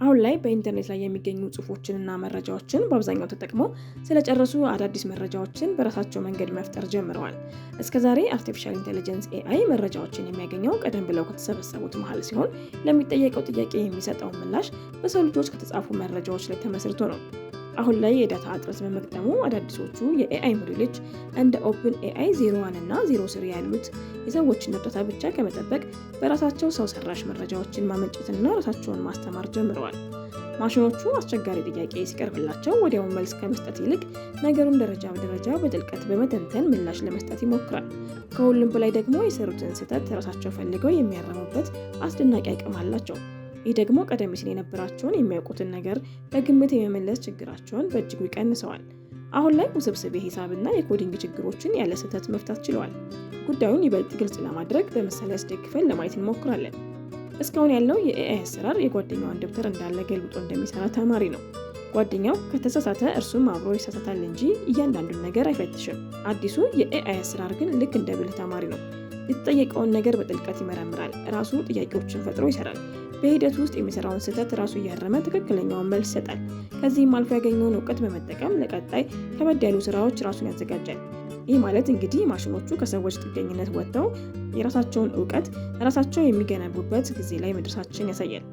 አሁን ላይ በኢንተርኔት ላይ የሚገኙ ጽሁፎችንና መረጃዎችን በአብዛኛው ተጠቅመው ስለጨረሱ አዳዲስ መረጃዎችን በራሳቸው መንገድ መፍጠር ጀምረዋል። እስከዛሬ አርቲፊሻል ኢንተለጀንስ ኤአይ መረጃዎችን የሚያገኘው ቀደም ብለው ከተሰበሰቡት መሃል ሲሆን ለሚጠየቀው ጥያቄ የሚሰጠው ምላሽ በሰው ልጆች ከተጻፉ መረጃዎች ላይ ተመስርቶ ነው። አሁን ላይ የዳታ እጥረት በመቅጠሙ አዳዲሶቹ የኤአይ ሞዴሎች እንደ ኦፕን ኤአይ 01 እና 03 ያሉት የሰዎችን እርዳታ ብቻ ከመጠበቅ በራሳቸው ሰው ሰራሽ መረጃዎችን ማመንጨትና ራሳቸውን ማስተማር ጀምረዋል። ማሽኖቹ አስቸጋሪ ጥያቄ ሲቀርብላቸው ወዲያውኑ መልስ ከመስጠት ይልቅ ነገሩን ደረጃ በደረጃ በጥልቀት በመተንተን ምላሽ ለመስጠት ይሞክራል። ከሁሉም በላይ ደግሞ የሰሩትን ስህተት ራሳቸው ፈልገው የሚያረሙበት አስደናቂ አቅም አላቸው። ይህ ደግሞ ቀደም ሲል የነበራቸውን የሚያውቁትን ነገር በግምት የመመለስ ችግራቸውን በእጅጉ ይቀንሰዋል። አሁን ላይ ውስብስብ የሂሳብና የኮዲንግ ችግሮችን ያለ ስህተት መፍታት ችለዋል። ጉዳዩን ይበልጥ ግልጽ ለማድረግ በምሳሌ አስደግፈን ለማየት እንሞክራለን። እስካሁን ያለው የኤአይ አሰራር የጓደኛውን ደብተር እንዳለ ገልብጦ እንደሚሰራ ተማሪ ነው። ጓደኛው ከተሳሳተ እርሱም አብሮ ይሳሳታል እንጂ እያንዳንዱን ነገር አይፈትሽም። አዲሱ የኤአይ አሰራር ግን ልክ እንደ ብልህ ተማሪ ነው። የተጠየቀውን ነገር በጥልቀት ይመረምራል፣ ራሱ ጥያቄዎችን ፈጥሮ ይሰራል። በሂደቱ ውስጥ የሚሰራውን ስህተት ራሱ እያረመ ትክክለኛውን መልስ ይሰጣል። ከዚህም አልፎ ያገኘውን እውቀት በመጠቀም ለቀጣይ ከበድ ያሉ ስራዎች ራሱን ያዘጋጃል። ይህ ማለት እንግዲህ ማሽኖቹ ከሰዎች ጥገኝነት ወጥተው የራሳቸውን እውቀት ራሳቸው የሚገነቡበት ጊዜ ላይ መድረሳችን ያሳያል።